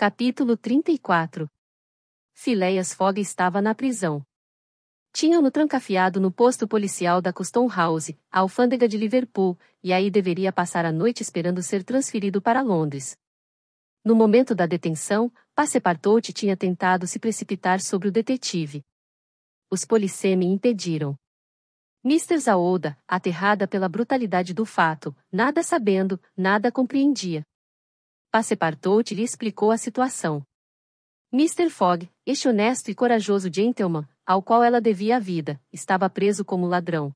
Capítulo 34. Phileas Fogg estava na prisão. Tinham-no trancafiado no posto policial da Custom House, a alfândega de Liverpool, e aí deveria passar a noite esperando ser transferido para Londres. No momento da detenção, Passepartout tinha tentado se precipitar sobre o detetive. Os polissemi impediram. Mr. Zaouda, aterrada pela brutalidade do fato, nada sabendo, nada compreendia. Passepartout lhe explicou a situação. Mr. Fogg, este honesto e corajoso gentleman, ao qual ela devia a vida, estava preso como ladrão.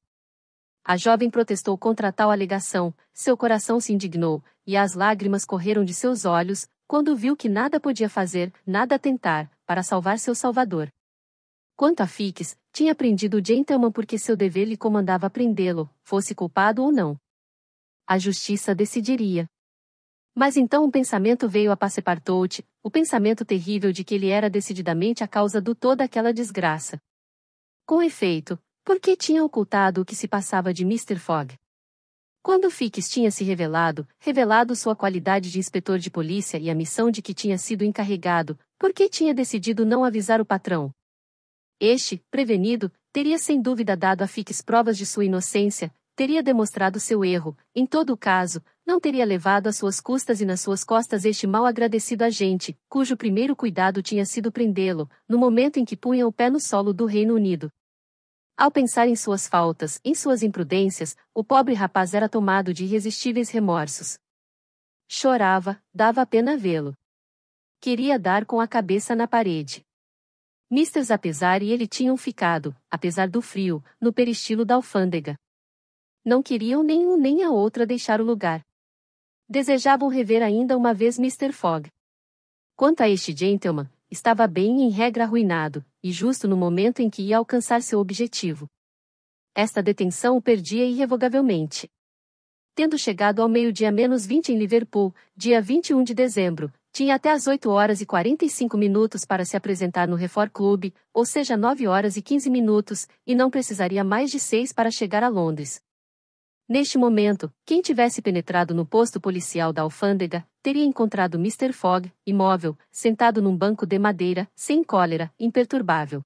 A jovem protestou contra tal alegação, seu coração se indignou, e as lágrimas correram de seus olhos, quando viu que nada podia fazer, nada tentar, para salvar seu salvador. Quanto a Fix, tinha prendido o gentleman porque seu dever lhe comandava prendê-lo, fosse culpado ou não. A justiça decidiria. Mas então um pensamento veio a Passepartout, o pensamento terrível de que ele era decididamente a causa de toda aquela desgraça. Com efeito, por que tinha ocultado o que se passava de Mr. Fogg? Quando Fix tinha se revelado sua qualidade de inspetor de polícia e a missão de que tinha sido encarregado, por que tinha decidido não avisar o patrão? Este, prevenido, teria sem dúvida dado a Fix provas de sua inocência, teria demonstrado seu erro, em todo o caso, não teria levado às suas custas e nas suas costas este mal agradecido agente, cujo primeiro cuidado tinha sido prendê-lo, no momento em que punha o pé no solo do Reino Unido. Ao pensar em suas faltas, em suas imprudências, o pobre rapaz era tomado de irresistíveis remorsos. Chorava, dava pena vê-lo. Queria dar com a cabeça na parede. Mr. Zapesar e ele tinham ficado, apesar do frio, no peristilo da alfândega. Não queriam nem um nem a outra deixar o lugar. Desejavam rever ainda uma vez Mr. Fogg. Quanto a este gentleman, estava bem e em regra arruinado, e justo no momento em que ia alcançar seu objetivo. Esta detenção o perdia irrevogavelmente. Tendo chegado ao meio-dia menos 20 em Liverpool, dia 21 de dezembro, tinha até às 8h45 para se apresentar no Reform Club, ou seja 9h15, e não precisaria mais de 6 para chegar a Londres. Neste momento, quem tivesse penetrado no posto policial da alfândega, teria encontrado Mr. Fogg, imóvel, sentado num banco de madeira, sem cólera, imperturbável.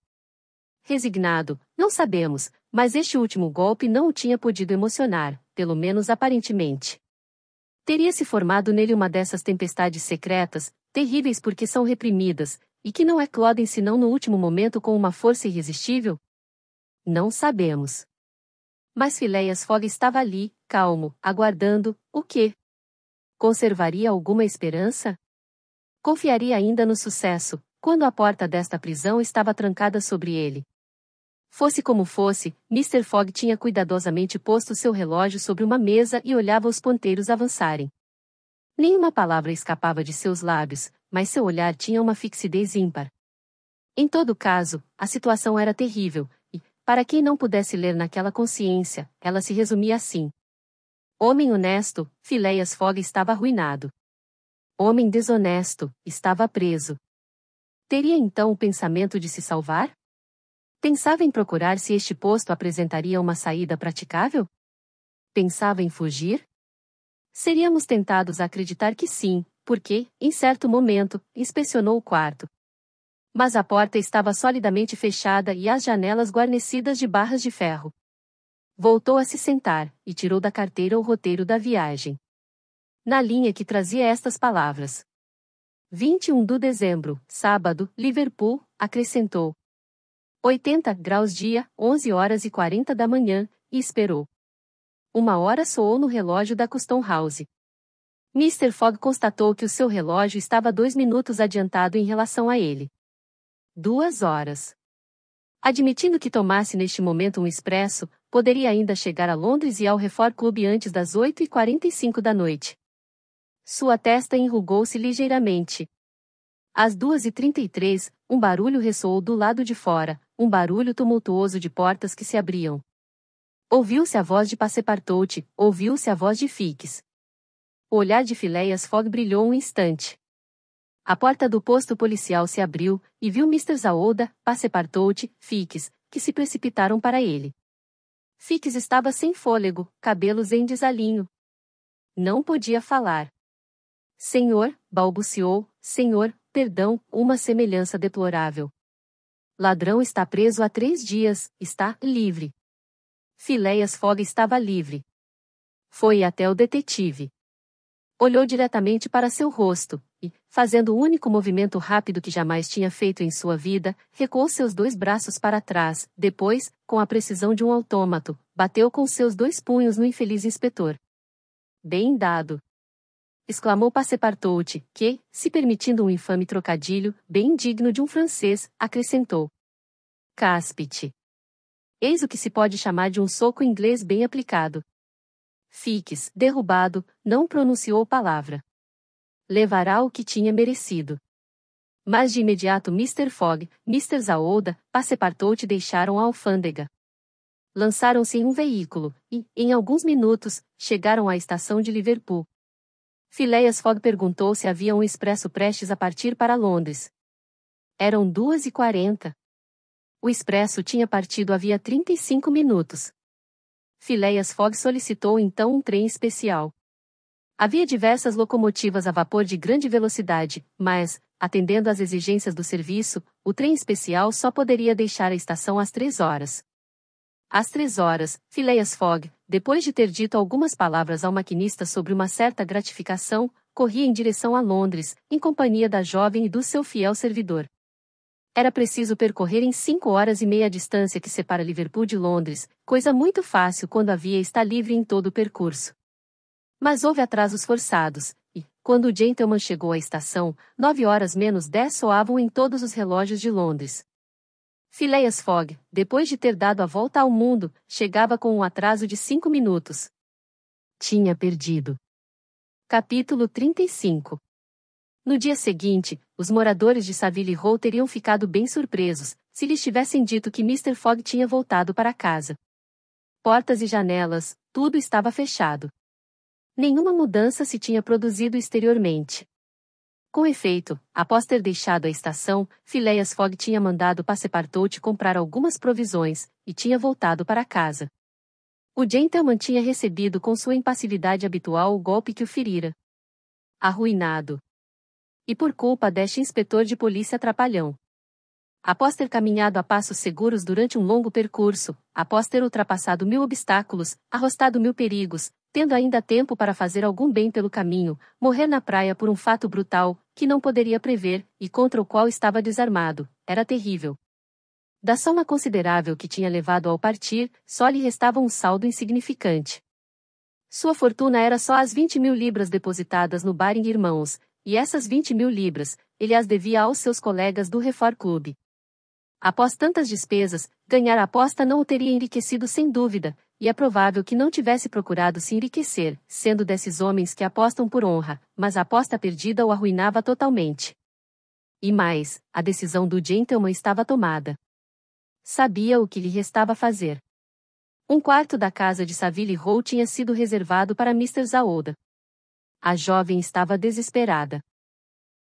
Resignado, não sabemos, mas este último golpe não o tinha podido emocionar, pelo menos aparentemente. Teria-se formado nele uma dessas tempestades secretas, terríveis porque são reprimidas, e que não eclodem senão no último momento com uma força irresistível? Não sabemos. Mas Phileas Fogg estava ali, calmo, aguardando, o quê? Conservaria alguma esperança? Confiaria ainda no sucesso, quando a porta desta prisão estava trancada sobre ele. Fosse como fosse, Mr. Fogg tinha cuidadosamente posto seu relógio sobre uma mesa e olhava os ponteiros avançarem. Nenhuma palavra escapava de seus lábios, mas seu olhar tinha uma fixidez ímpar. Em todo caso, a situação era terrível, e, para quem não pudesse ler naquela consciência, ela se resumia assim. Homem honesto, Phileas Fogg estava arruinado. Homem desonesto, estava preso. Teria então o pensamento de se salvar? Pensava em procurar se este posto apresentaria uma saída praticável? Pensava em fugir? Seríamos tentados a acreditar que sim, porque, em certo momento, inspecionou o quarto. Mas a porta estava solidamente fechada e as janelas guarnecidas de barras de ferro. Voltou a se sentar, e tirou da carteira o roteiro da viagem. Na linha que trazia estas palavras. 21 de dezembro, sábado, Liverpool, acrescentou. 80 graus dia, 11h40 da manhã, e esperou. 1 hora soou no relógio da Custom House. Mr. Fogg constatou que o seu relógio estava 2 minutos adiantado em relação a ele. 2 horas. Admitindo que tomasse neste momento um expresso, poderia ainda chegar a Londres e ao Reform Club antes das 8h45 da noite. Sua testa enrugou-se ligeiramente. Às 2h33, um barulho ressoou do lado de fora, um barulho tumultuoso de portas que se abriam. Ouviu-se a voz de Passepartout, ouviu-se a voz de Fix. O olhar de Phileas Fogg brilhou um instante. A porta do posto policial se abriu, e viu Mr. Zaouda, Passepartout, Fix, que se precipitaram para ele. Fix estava sem fôlego, cabelos em desalinho. Não podia falar. Senhor, balbuciou, senhor, uma semelhança deplorável. Ladrão está preso há 3 dias, está livre. Phileas Fogg estava livre. Foi até o detetive. Olhou diretamente para seu rosto, e, fazendo o único movimento rápido que jamais tinha feito em sua vida, recuou seus 2 braços para trás, depois, com a precisão de um autômato, bateu com seus 2 punhos no infeliz inspetor. Bem dado! Exclamou Passepartout, que, se permitindo um infame trocadilho, bem indigno de um francês, acrescentou. Cáspite. Eis o que se pode chamar de um soco inglês bem aplicado. Fix, derrubado, não pronunciou palavra. Levará o que tinha merecido. Mas de imediato Mr. Fogg, Mr. Zaouda, Passepartout deixaram a alfândega. Lançaram-se em um veículo, e, em alguns minutos, chegaram à estação de Liverpool. Phileas Fogg perguntou se havia um expresso prestes a partir para Londres. Eram 2h40. O expresso tinha partido havia 35 minutos. Phileas Fogg solicitou então um trem especial. Havia diversas locomotivas a vapor de grande velocidade, mas, atendendo às exigências do serviço, o trem especial só poderia deixar a estação às 3 horas. Às 3 horas, Phileas Fogg, depois de ter dito algumas palavras ao maquinista sobre uma certa gratificação, corria em direção a Londres, em companhia da jovem e do seu fiel servidor. Era preciso percorrer em 5 horas e meia a distância que separa Liverpool de Londres, coisa muito fácil quando a via está livre em todo o percurso. Mas houve atrasos forçados, e, quando o gentleman chegou à estação, 9 horas menos 10 soavam em todos os relógios de Londres. Phileas Fogg, depois de ter dado a volta ao mundo, chegava com um atraso de 5 minutos. Tinha perdido. Capítulo 35. No dia seguinte, os moradores de Savile Row teriam ficado bem surpresos, se lhes tivessem dito que Mr. Fogg tinha voltado para casa. Portas e janelas, tudo estava fechado. Nenhuma mudança se tinha produzido exteriormente. Com efeito, após ter deixado a estação, Phileas Fogg tinha mandado Passepartout comprar algumas provisões, e tinha voltado para casa. O gentleman tinha recebido com sua impassividade habitual o golpe que o ferira. Arruinado. E por culpa deste inspetor de polícia trapalhão. Após ter caminhado a passos seguros durante um longo percurso, após ter ultrapassado 1000 obstáculos, arrostado 1000 perigos, tendo ainda tempo para fazer algum bem pelo caminho, morrer na praia por um fato brutal, que não poderia prever, e contra o qual estava desarmado, era terrível. Da soma considerável que tinha levado ao partir, só lhe restava um saldo insignificante. Sua fortuna era só as 20.000 libras depositadas no Baring Irmãos, e essas 20.000 libras, ele as devia aos seus colegas do Reform Club. Após tantas despesas, ganhar a aposta não o teria enriquecido sem dúvida, e é provável que não tivesse procurado se enriquecer, sendo desses homens que apostam por honra, mas a aposta perdida o arruinava totalmente. E mais, a decisão do gentleman estava tomada. Sabia o que lhe restava fazer. Um quarto da casa de Savile Row tinha sido reservado para Mr. Zaouda. A jovem estava desesperada.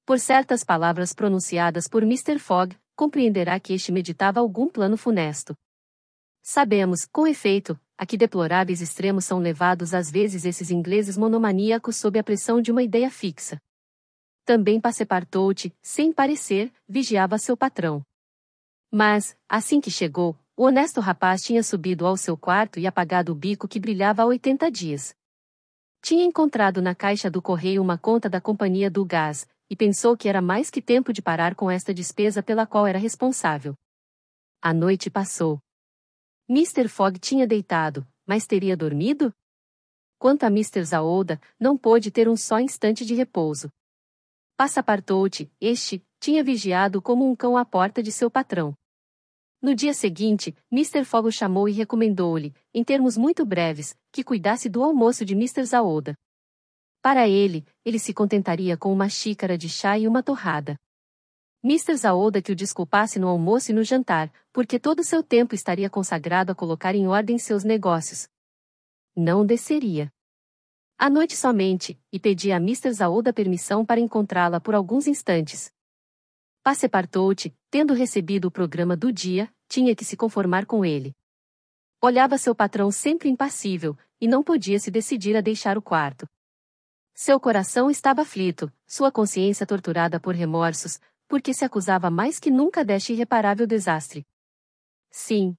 Por certas palavras pronunciadas por Mr. Fogg, compreenderá que este meditava algum plano funesto. Sabemos, com efeito, a que deploráveis extremos são levados às vezes esses ingleses monomaníacos sob a pressão de uma ideia fixa. Também Passepartout, sem parecer, vigiava seu patrão. Mas, assim que chegou, o honesto rapaz tinha subido ao seu quarto e apagado o bico que brilhava há 80 dias. Tinha encontrado na caixa do correio uma conta da companhia do gás, e pensou que era mais que tempo de parar com esta despesa pela qual era responsável. A noite passou. Mr. Fogg tinha deitado, mas teria dormido? Quanto a Mr. Zaouda, não pôde ter um só instante de repouso. Passepartout, este, tinha vigiado como um cão à porta de seu patrão. No dia seguinte, Mr. Fogg o chamou e recomendou-lhe, em termos muito breves, que cuidasse do almoço de Mr. Zaouda. Para ele se contentaria com uma xícara de chá e uma torrada. Mr. Zaouda que o desculpasse no almoço e no jantar, porque todo seu tempo estaria consagrado a colocar em ordem seus negócios. Não desceria. À noite somente, e pedia a Mr. Zaouda permissão para encontrá-la por alguns instantes. Passepartout, tendo recebido o programa do dia, tinha que se conformar com ele. Olhava seu patrão sempre impassível, e não podia se decidir a deixar o quarto. Seu coração estava aflito, sua consciência torturada por remorsos, porque se acusava mais que nunca deste irreparável desastre. Sim.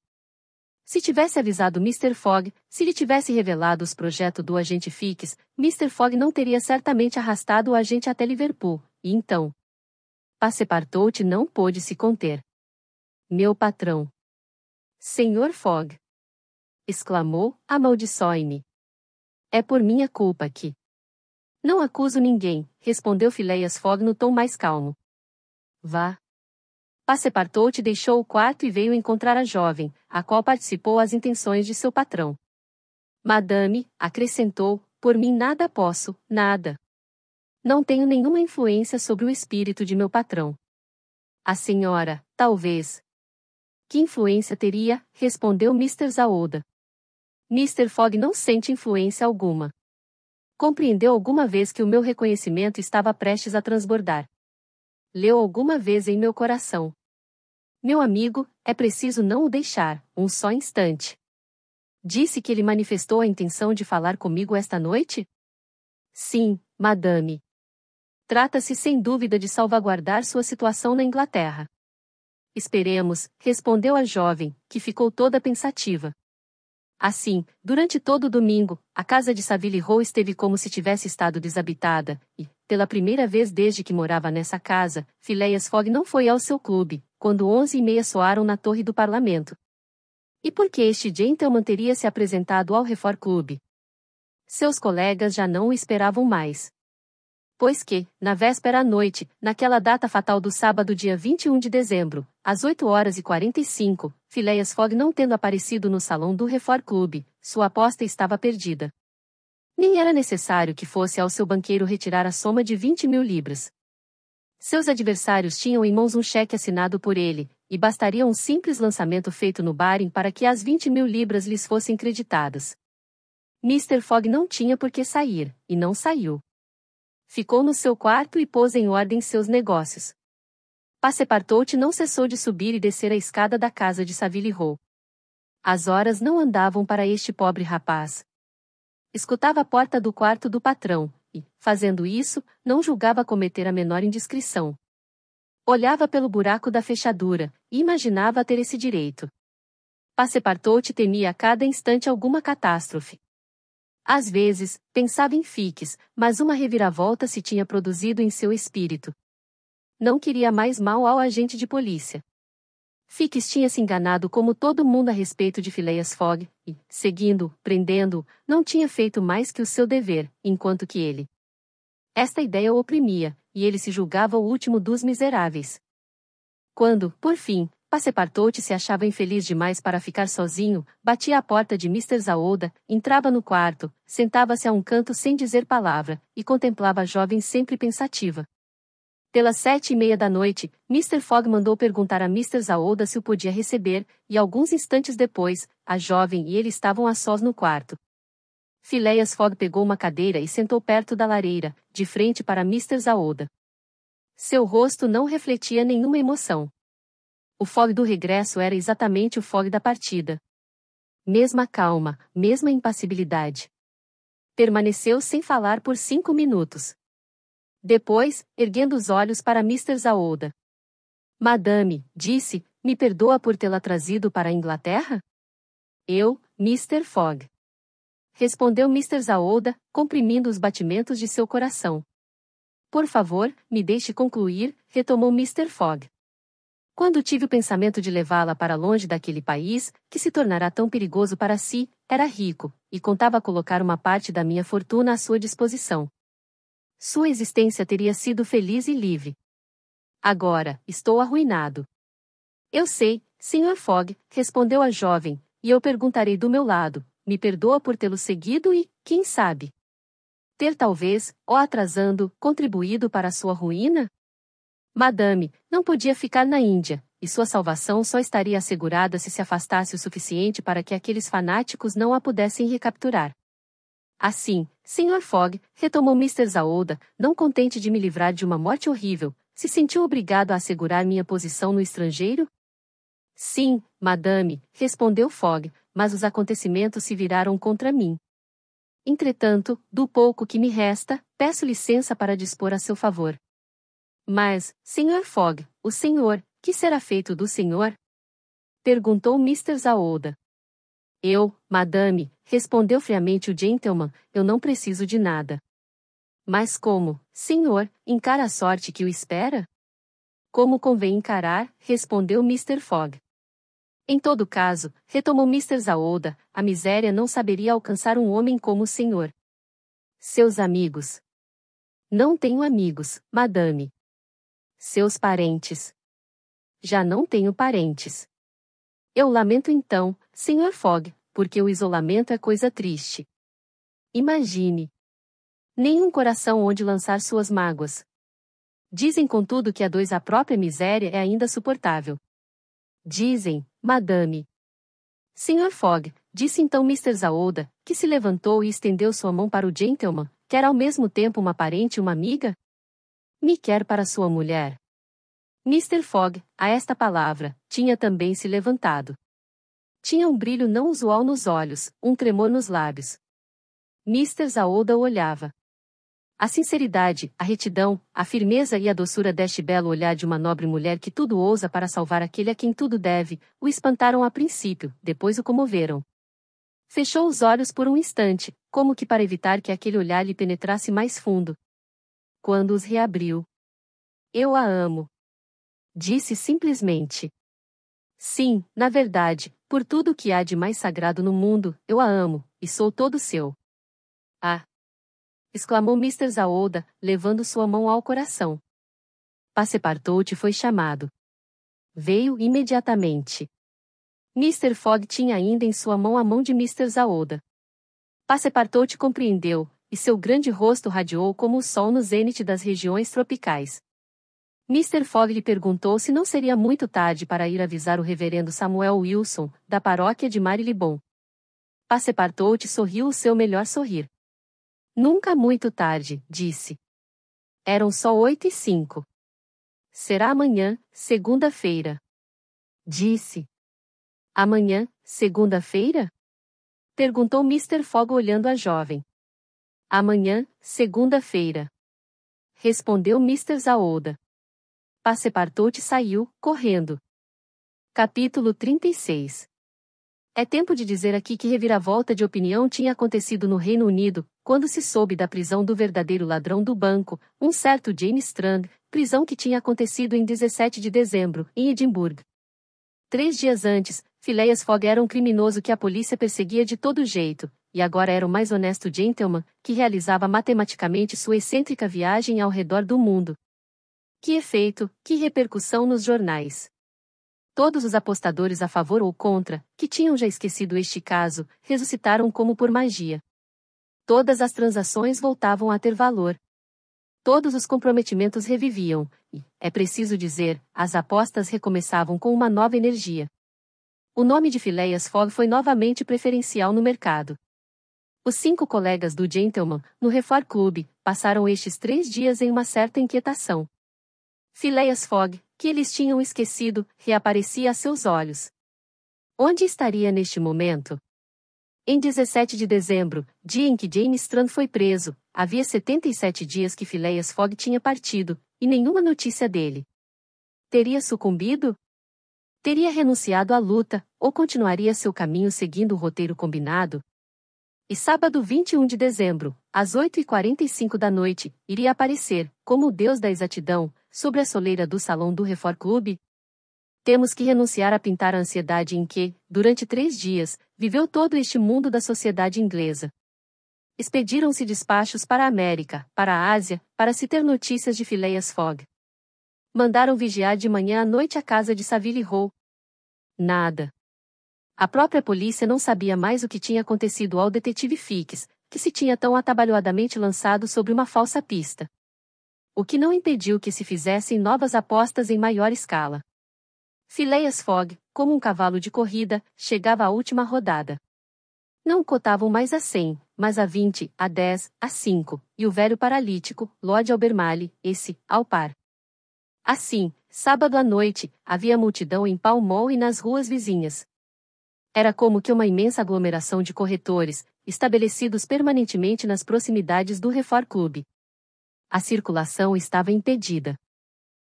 Se tivesse avisado Mr. Fogg, se lhe tivesse revelado os projetos do agente Fix, Mr. Fogg não teria certamente arrastado o agente até Liverpool, e então... Passepartout não pôde se conter. Meu patrão. Senhor Fogg! Exclamou, amaldiçoe-me. É por minha culpa que... Não acuso ninguém, respondeu Phileas Fogg no tom mais calmo. Vá. Passepartout deixou o quarto e veio encontrar a jovem, a qual participou as intenções de seu patrão. Madame, acrescentou, por mim nada posso, nada. Não tenho nenhuma influência sobre o espírito de meu patrão. A senhora, talvez. Que influência teria? Respondeu Mr. Zaouda. Mr. Fogg não sente influência alguma. Compreendeu alguma vez que o meu reconhecimento estava prestes a transbordar. Leu alguma vez em meu coração. Meu amigo, é preciso não o deixar, um só instante. Disse que ele manifestou a intenção de falar comigo esta noite? Sim, madame. Trata-se sem dúvida de salvaguardar sua situação na Inglaterra. Esperemos, respondeu a jovem, que ficou toda pensativa. Assim, durante todo o domingo, a casa de Savile Row esteve como se tivesse estado desabitada, e, pela primeira vez desde que morava nessa casa, Phileas Fogg não foi ao seu clube, quando 11h30 soaram na torre do parlamento. E por que este gentleman teria se apresentado ao Reform Club? Seus colegas já não o esperavam mais. Pois que, na véspera à noite, naquela data fatal do sábado dia 21 de dezembro, às 8h45, Phileas Fogg não tendo aparecido no salão do Reform Club, sua aposta estava perdida. Nem era necessário que fosse ao seu banqueiro retirar a soma de 20.000 libras. Seus adversários tinham em mãos um cheque assinado por ele, e bastaria um simples lançamento feito no Baring para que as 20.000 libras lhes fossem creditadas. Mr. Fogg não tinha por que sair, e não saiu. Ficou no seu quarto e pôs em ordem seus negócios. Passepartout não cessou de subir e descer a escada da casa de Savile Row. As horas não andavam para este pobre rapaz. Escutava a porta do quarto do patrão, e, fazendo isso, não julgava cometer a menor indiscrição. Olhava pelo buraco da fechadura, e imaginava ter esse direito. Passepartout temia a cada instante alguma catástrofe. Às vezes, pensava em Fix, mas uma reviravolta se tinha produzido em seu espírito. Não queria mais mal ao agente de polícia. Fix tinha se enganado como todo mundo a respeito de Phileas Fogg, e, seguindo, prendendo-o, não tinha feito mais que o seu dever, enquanto que ele. Esta ideia o oprimia, e ele se julgava o último dos miseráveis. Quando, por fim, Passepartout se achava infeliz demais para ficar sozinho, batia à porta de Mr. Zaouda, entrava no quarto, sentava-se a um canto sem dizer palavra, e contemplava a jovem sempre pensativa. Pelas 7h30 da noite, Mr. Fogg mandou perguntar a Mr. Zaouda se o podia receber, e alguns instantes depois, a jovem e ele estavam a sós no quarto. Phileas Fogg pegou uma cadeira e sentou perto da lareira, de frente para Mr. Zaouda. Seu rosto não refletia nenhuma emoção. O Fogg do regresso era exatamente o Fogg da partida. Mesma calma, mesma impassibilidade. Permaneceu sem falar por 5 minutos. Depois, erguendo os olhos para Mr. Zaouda. Madame, disse, me perdoa por tê-la trazido para a Inglaterra? Eu, Mr. Fogg. Respondeu Mr. Zaouda, comprimindo os batimentos de seu coração. Por favor, me deixe concluir, retomou Mr. Fogg. Quando tive o pensamento de levá-la para longe daquele país, que se tornará tão perigoso para si, era rico, e contava colocar uma parte da minha fortuna à sua disposição. Sua existência teria sido feliz e livre. Agora, estou arruinado. Eu sei, Sr. Fogg, respondeu a jovem, e eu perguntarei do meu lado, me perdoa por tê-lo seguido e, quem sabe, ter talvez, ou atrasando, contribuído para a sua ruína? Madame, não podia ficar na Índia, e sua salvação só estaria assegurada se afastasse o suficiente para que aqueles fanáticos não a pudessem recapturar. Assim, Sr. Fogg, retomou Mr. Zaouda, não contente de me livrar de uma morte horrível, se sentiu obrigado a assegurar minha posição no estrangeiro? Sim, madame, respondeu Fogg, mas os acontecimentos se viraram contra mim. Entretanto, do pouco que me resta, peço licença para dispor a seu favor. Mas, Sr. Fogg, o senhor, que será feito do senhor? Perguntou Mr. Zaouda. Eu, madame, respondeu friamente o gentleman, eu não preciso de nada. Mas como, senhor, encara a sorte que o espera? Como convém encarar, respondeu Mr. Fogg. Em todo caso, retomou Mr. Zaouda, a miséria não saberia alcançar um homem como o senhor. Seus amigos. Não tenho amigos, madame. Seus parentes. Já não tenho parentes. Eu lamento então, Sr. Fogg, porque o isolamento é coisa triste. Imagine. Nenhum coração onde lançar suas mágoas. Dizem contudo que a dois a própria miséria é ainda suportável. Dizem, madame. Sr. Fogg, disse então Mr. Zaouda, que se levantou e estendeu sua mão para o gentleman, quer ao mesmo tempo uma parente e uma amiga? Me quer para sua mulher. Mr. Fogg, a esta palavra, tinha também se levantado. Tinha um brilho não usual nos olhos, um tremor nos lábios. Mr. Zaouda o olhava. A sinceridade, a retidão, a firmeza e a doçura deste belo olhar de uma nobre mulher que tudo ousa para salvar aquele a quem tudo deve, o espantaram a princípio, depois o comoveram. Fechou os olhos por um instante, como que para evitar que aquele olhar lhe penetrasse mais fundo. Quando os reabriu. Eu a amo. Disse simplesmente. Sim, na verdade, por tudo o que há de mais sagrado no mundo, eu a amo, e sou todo seu. Ah! Exclamou Mr. Zaouda, levando sua mão ao coração. Passepartout foi chamado. Veio imediatamente. Mr. Fogg tinha ainda em sua mão a mão de Mr. Zaouda. Passepartout compreendeu, e seu grande rosto radiou como o sol no zênite das regiões tropicais. Mr. Fogg lhe perguntou se não seria muito tarde para ir avisar o reverendo Samuel Wilson, da paróquia de Marylebone. Passepartout sorriu o seu melhor sorrir. Nunca muito tarde, disse. Eram só 8:05. Será amanhã, segunda-feira. Disse. Amanhã, segunda-feira? Perguntou Mr. Fogg olhando a jovem. Amanhã, segunda-feira. Respondeu Mr. Zaouda. Passepartout saiu, correndo. Capítulo 36. É tempo de dizer aqui que reviravolta de opinião tinha acontecido no Reino Unido, quando se soube da prisão do verdadeiro ladrão do banco, um certo James Strang, prisão que tinha acontecido em 17 de dezembro, em Edimburgo. 3 dias antes, Phileas Fogg era um criminoso que a polícia perseguia de todo jeito, e agora era o mais honesto gentleman, que realizava matematicamente sua excêntrica viagem ao redor do mundo. Que efeito, que repercussão nos jornais! Todos os apostadores a favor ou contra, que tinham já esquecido este caso, ressuscitaram como por magia. Todas as transações voltavam a ter valor. Todos os comprometimentos reviviam, e, é preciso dizer, as apostas recomeçavam com uma nova energia. O nome de Phileas Fogg foi novamente preferencial no mercado. Os 5 colegas do gentleman, no Reform Club, passaram estes 3 dias em uma certa inquietação. Phileas Fogg, que eles tinham esquecido, reaparecia a seus olhos. Onde estaria neste momento? Em 17 de dezembro, dia em que James Strang foi preso, havia 77 dias que Phileas Fogg tinha partido, e nenhuma notícia dele. Teria sucumbido? Teria renunciado à luta, ou continuaria seu caminho seguindo o roteiro combinado? E sábado 21 de dezembro, às 8:45 da noite, iria aparecer, como o deus da exatidão, sobre a soleira do salão do Reform Club? Temos que renunciar a pintar a ansiedade em que, durante 3 dias, viveu todo este mundo da sociedade inglesa. Expediram-se despachos para a América, para a Ásia, para se ter notícias de Phileas Fogg. Mandaram vigiar de manhã à noite a casa de Savile Row. Nada. A própria polícia não sabia mais o que tinha acontecido ao detetive Fix, que se tinha tão atabalhoadamente lançado sobre uma falsa pista. O que não impediu que se fizessem novas apostas em maior escala. Phileas Fogg, como um cavalo de corrida, chegava à última rodada. Não cotavam mais a 100, mas a 20, a 10, a 5, e o velho paralítico, Lord Albemarle, esse, ao par. Assim, sábado à noite, havia multidão em Pall Mall e nas ruas vizinhas. Era como que uma imensa aglomeração de corretores, estabelecidos permanentemente nas proximidades do Reform Club. A circulação estava impedida.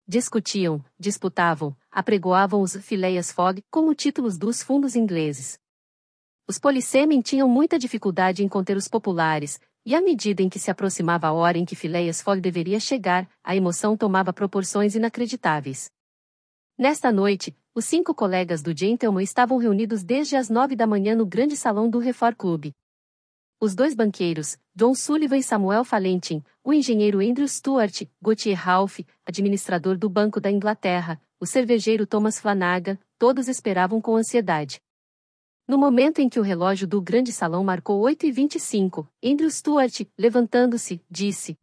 Discutiam, disputavam, apregoavam os Phileas Fogg como títulos dos fundos ingleses. Os policemen tinham muita dificuldade em conter os populares, e à medida em que se aproximava a hora em que Phileas Fogg deveria chegar, a emoção tomava proporções inacreditáveis. Nesta noite, os 5 colegas do gentleman estavam reunidos desde as 9 da manhã no grande salão do Reform Club. Os 2 banqueiros, John Sullivan e Samuel Fallentin, o engenheiro Andrew Stuart, Gauthier Ralph, administrador do Banco da Inglaterra, o cervejeiro Thomas Flanagan, todos esperavam com ansiedade. No momento em que o relógio do grande salão marcou 8h25, Andrew Stuart, levantando-se, disse: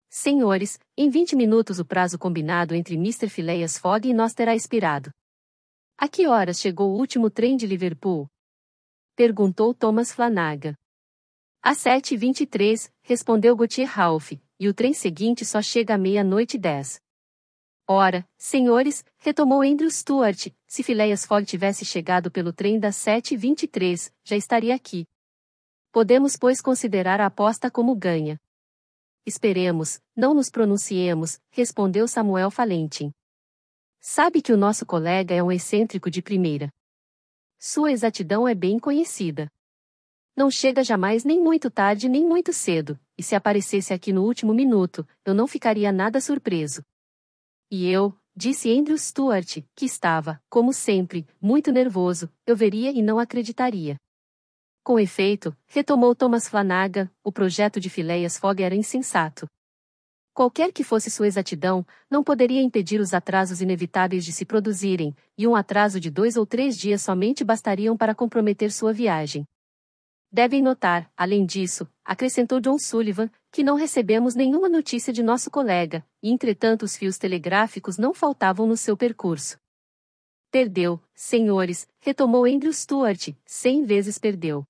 Senhores, em 20 minutos o prazo combinado entre Mr. Phileas Fogg e nós terá expirado. A que horas chegou o último trem de Liverpool? Perguntou Thomas Flanagan. Às 7h23, respondeu Gauthier Ralph, e o trem seguinte só chega à 00:10. Ora, senhores, retomou Andrew Stuart, se Phileas Fogg tivesse chegado pelo trem das 7h23, já estaria aqui. Podemos, pois, considerar a aposta como ganha. Esperemos, não nos pronunciemos, respondeu Samuel Fallentin. Sabe que o nosso colega é um excêntrico de primeira. Sua exatidão é bem conhecida. Não chega jamais nem muito tarde nem muito cedo, e se aparecesse aqui no último minuto, eu não ficaria nada surpreso. E eu, disse Andrew Stuart, que estava, como sempre, muito nervoso, eu veria e não acreditaria. Com efeito, retomou Thomas Flanagan, o projeto de Phileas Fogg era insensato. Qualquer que fosse sua exatidão, não poderia impedir os atrasos inevitáveis de se produzirem, e um atraso de 2 ou 3 dias somente bastariam para comprometer sua viagem. Devem notar, além disso, acrescentou John Sullivan, que não recebemos nenhuma notícia de nosso colega, e entretanto os fios telegráficos não faltavam no seu percurso. Perdeu, senhores, retomou Andrew Stuart, 100 vezes perdeu.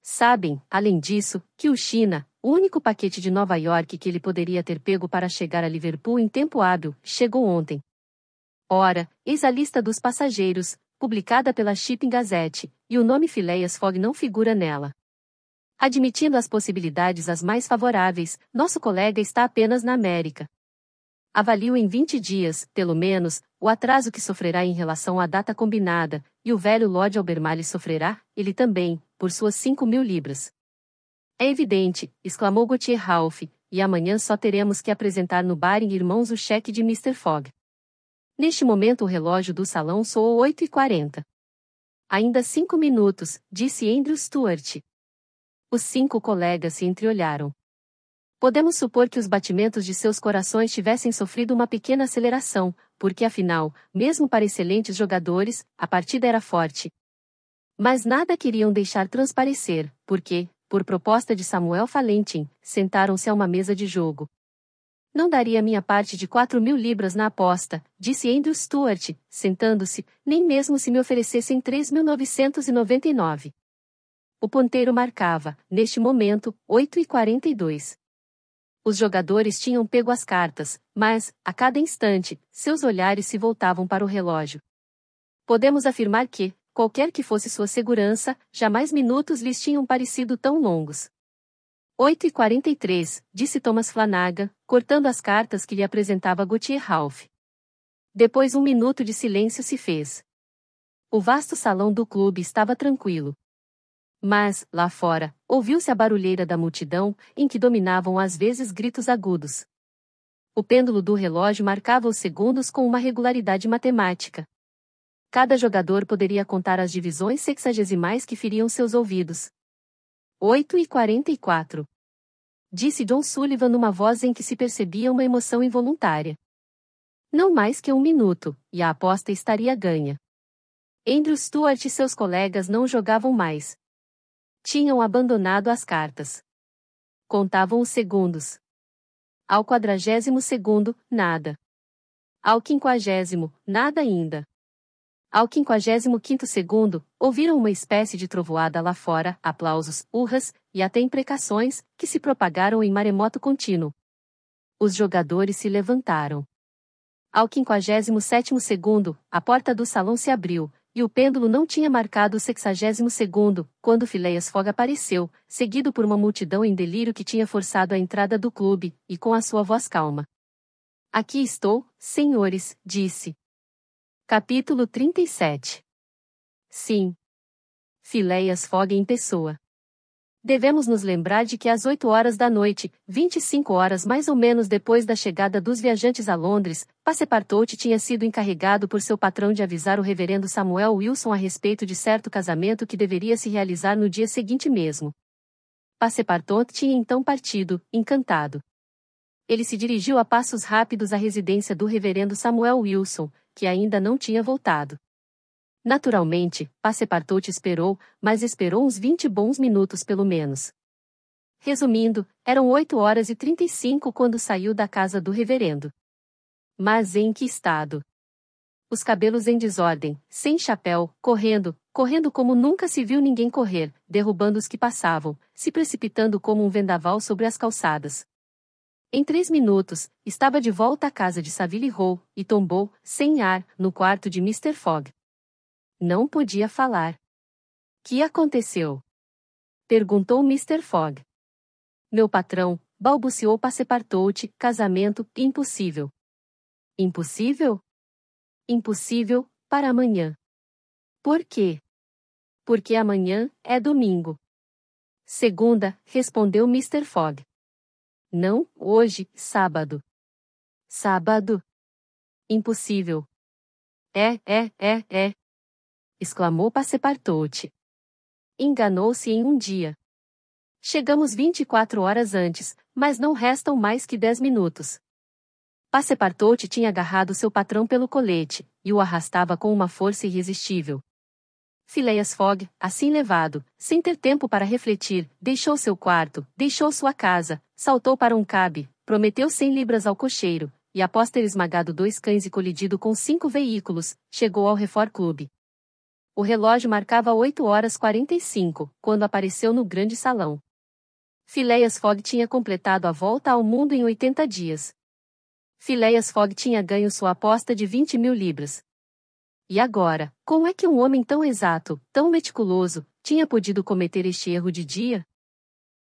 Sabem, além disso, que o China, o único paquete de Nova York que ele poderia ter pego para chegar a Liverpool em tempo hábil, chegou ontem. Ora, eis a lista dos passageiros, publicada pela Shipping Gazette, e o nome Phileas Fogg não figura nela. Admitindo as possibilidades as mais favoráveis, nosso colega está apenas na América. Avalio em 20 dias, pelo menos, o atraso que sofrerá em relação à data combinada, e o velho Lord Albemarle sofrerá, ele também, por suas 5.000 libras. É evidente, exclamou Gauthier Ralph, e amanhã só teremos que apresentar no Baring Irmãos o cheque de Mr. Fogg. Neste momento o relógio do salão soou 8h40. Ainda 5 minutos, disse Andrew Stuart. Os 5 colegas se entreolharam. Podemos supor que os batimentos de seus corações tivessem sofrido uma pequena aceleração, porque afinal, mesmo para excelentes jogadores, a partida era forte. Mas nada queriam deixar transparecer, porque, por proposta de Samuel Fallentin, sentaram-se a uma mesa de jogo. Não daria minha parte de 4.000 libras na aposta, disse Andrew Stuart, sentando-se, nem mesmo se me oferecessem 3.999. O ponteiro marcava, neste momento, 8h42. Os jogadores tinham pego as cartas, mas, a cada instante, seus olhares se voltavam para o relógio. Podemos afirmar que, qualquer que fosse sua segurança, jamais minutos lhes tinham parecido tão longos. 8h43, disse Thomas Flanagan, cortando as cartas que lhe apresentava Gauthier Ralph. Depois 1 minuto de silêncio se fez. O vasto salão do clube estava tranquilo. Mas, lá fora, ouviu-se a barulheira da multidão, em que dominavam às vezes gritos agudos. O pêndulo do relógio marcava os segundos com uma regularidade matemática. Cada jogador poderia contar as divisões sexagesimais que feriam seus ouvidos. 8h44. Disse John Sullivan numa voz em que se percebia uma emoção involuntária. Não mais que 1 minuto, e a aposta estaria ganha. Andrew Stuart e seus colegas não jogavam mais. Tinham abandonado as cartas. Contavam os segundos. Ao 40º, nada. Ao 50º, nada ainda. Ao 55º segundo, ouviram uma espécie de trovoada lá fora, aplausos, urras, e até imprecações, que se propagaram em maremoto contínuo. Os jogadores se levantaram. Ao 57º segundo, a porta do salão se abriu, e o pêndulo não tinha marcado o 60º, quando Phileas Fogg apareceu, seguido por uma multidão em delírio que tinha forçado a entrada do clube, e com a sua voz calma. Aqui estou, senhores, disse. Capítulo 37. Sim. Phileas Fogg em pessoa. Devemos nos lembrar de que às 8 horas da noite, 25 horas mais ou menos depois da chegada dos viajantes a Londres, Passepartout tinha sido encarregado por seu patrão de avisar o reverendo Samuel Wilson a respeito de certo casamento que deveria se realizar no dia seguinte mesmo. Passepartout tinha então partido, encantado. Ele se dirigiu a passos rápidos à residência do reverendo Samuel Wilson, que ainda não tinha voltado. Naturalmente, Passepartout esperou, mas esperou uns 20 bons minutos pelo menos. Resumindo, eram 8 horas e 35 quando saiu da casa do reverendo. Mas em que estado? Os cabelos em desordem, sem chapéu, correndo como nunca se viu ninguém correr, derrubando os que passavam, se precipitando como um vendaval sobre as calçadas. Em 3 minutos, estava de volta à casa de Savile Row, e tombou, sem ar, no quarto de Mr. Fogg. Não podia falar. Que aconteceu? Perguntou Mr. Fogg. Meu patrão, balbuciou Passepartout, casamento, impossível. Impossível? Impossível, para amanhã. Por quê? Porque amanhã é domingo. Segunda, respondeu Mr. Fogg. Não, hoje, sábado. Sábado? Impossível. É. Exclamou Passepartout. Enganou-se em um dia. Chegamos 24 horas antes, mas não restam mais que 10 minutos. Passepartout tinha agarrado seu patrão pelo colete, e o arrastava com uma força irresistível. Phileas Fogg, assim levado, sem ter tempo para refletir, deixou seu quarto, deixou sua casa, saltou para um cab, prometeu 100 libras ao cocheiro, e após ter esmagado 2 cães e colidido com 5 veículos, chegou ao Reform Club. O relógio marcava 8 horas 45, quando apareceu no grande salão. Phileas Fogg tinha completado a volta ao mundo em 80 dias. Phileas Fogg tinha ganho sua aposta de 20.000 libras. E agora, como é que um homem tão exato, tão meticuloso, tinha podido cometer este erro de dia?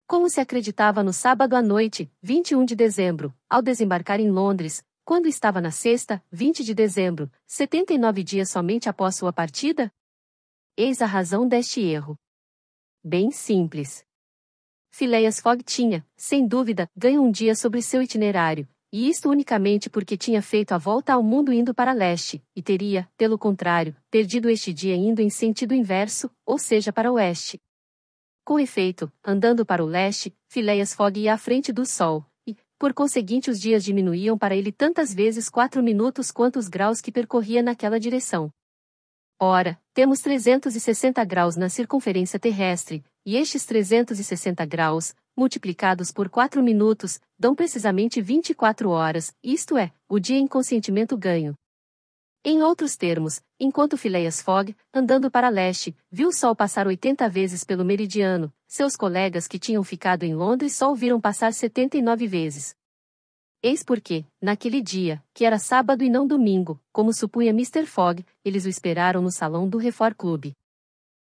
Como se acreditava no sábado à noite, 21 de dezembro, ao desembarcar em Londres, quando estava na sexta, 20 de dezembro, 79 dias somente após sua partida? Eis a razão deste erro. Bem simples. Phileas Fogg tinha, sem dúvida, ganho um dia sobre seu itinerário, e isto unicamente porque tinha feito a volta ao mundo indo para leste, e teria, pelo contrário, perdido este dia indo em sentido inverso, ou seja para o oeste. Com efeito, andando para o leste, Phileas Fogg ia à frente do sol, e, por conseguinte os dias diminuíam para ele tantas vezes 4 minutos quanto os graus que percorria naquela direção. Ora, temos 360 graus na circunferência terrestre, e estes 360 graus, multiplicados por 4 minutos, dão precisamente 24 horas, isto é, o dia em consentimento ganho. Em outros termos, enquanto Phileas Fogg, andando para leste, viu o sol passar 80 vezes pelo meridiano, seus colegas que tinham ficado em Londres só o viram passar 79 vezes. Eis porque, naquele dia, que era sábado e não domingo, como supunha Mr. Fogg, eles o esperaram no salão do Reform Club.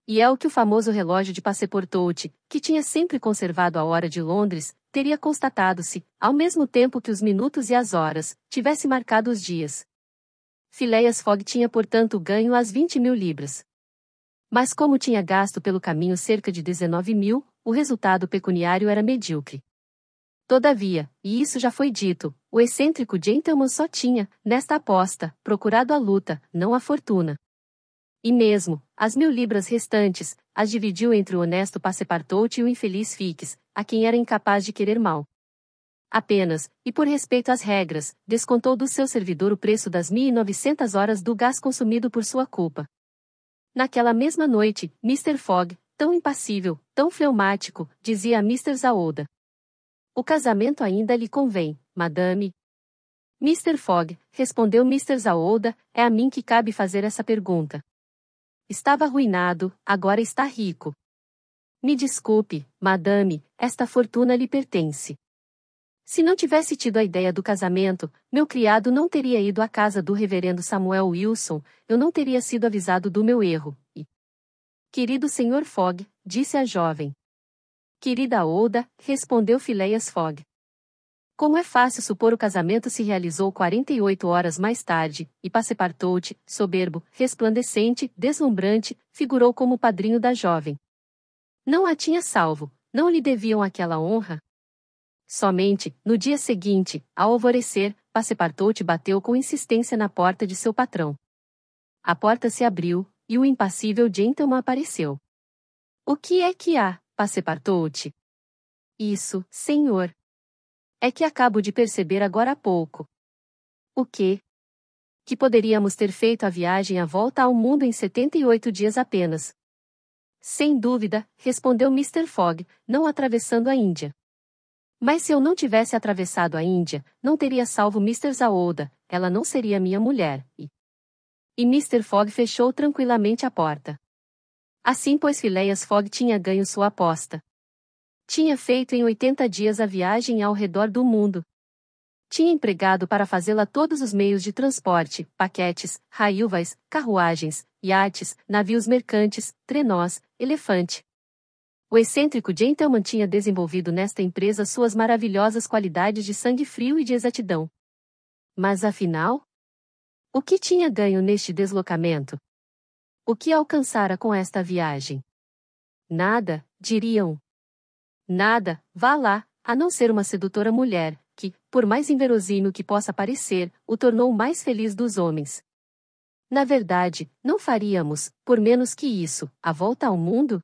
E é o que o famoso relógio de Passepartout, que tinha sempre conservado a hora de Londres, teria constatado-se, ao mesmo tempo que os minutos e as horas, tivesse marcado os dias. Phileas Fogg tinha portanto ganho as 20.000 libras. Mas como tinha gasto pelo caminho cerca de 19.000, o resultado pecuniário era medíocre. Todavia, e isso já foi dito, o excêntrico gentleman só tinha, nesta aposta, procurado a luta, não a fortuna. E mesmo, as 1.000 libras restantes, as dividiu entre o honesto Passepartout e o infeliz Fix, a quem era incapaz de querer mal. Apenas, e por respeito às regras, descontou do seu servidor o preço das 1.900 horas do gás consumido por sua culpa. Naquela mesma noite, Mr. Fogg, tão impassível, tão fleumático, dizia a Mr. Zaouda: "O casamento ainda lhe convém, madame?" "Mr. Fogg", respondeu Mr. Zaouda, "é a mim que cabe fazer essa pergunta. Estava arruinado, agora está rico. Me desculpe, madame, esta fortuna lhe pertence." Se não tivesse tido a ideia do casamento, meu criado não teria ido à casa do reverendo Samuel Wilson, eu não teria sido avisado do meu erro. E, querido Sr. Fogg, disse a jovem. Querida Oda, respondeu Phileas Fogg. Como é fácil supor, o casamento se realizou 48 horas mais tarde, e Passepartout, soberbo, resplandecente, deslumbrante, figurou como padrinho da jovem. Não a tinha salvo, não lhe deviam aquela honra? Somente, no dia seguinte, ao alvorecer, Passepartout bateu com insistência na porta de seu patrão. A porta se abriu, e o impassível gentleman apareceu. O que é que há, Passepartout? Isso, senhor. É que acabo de perceber agora há pouco. O quê? Que poderíamos ter feito a viagem à volta ao mundo em 78 dias apenas. Sem dúvida, respondeu Mr. Fogg, não atravessando a Índia. Mas se eu não tivesse atravessado a Índia, não teria salvo Mr. Zaouda, ela não seria minha mulher, e Mr. Fogg fechou tranquilamente a porta. Assim, pois, Phileas Fogg tinha ganho sua aposta. Tinha feito em 80 dias a viagem ao redor do mundo. Tinha empregado para fazê-la todos os meios de transporte, paquetes, railways, carruagens, iates, navios mercantes, trenós, elefante. O excêntrico gentleman tinha desenvolvido nesta empresa suas maravilhosas qualidades de sangue frio e de exatidão. Mas afinal, o que tinha ganho neste deslocamento? O que alcançara com esta viagem? Nada, diriam. Nada, vá lá, a não ser uma sedutora mulher, que, por mais inverossímil que possa parecer, o tornou o mais feliz dos homens. Na verdade, não faríamos, por menos que isso, a volta ao mundo?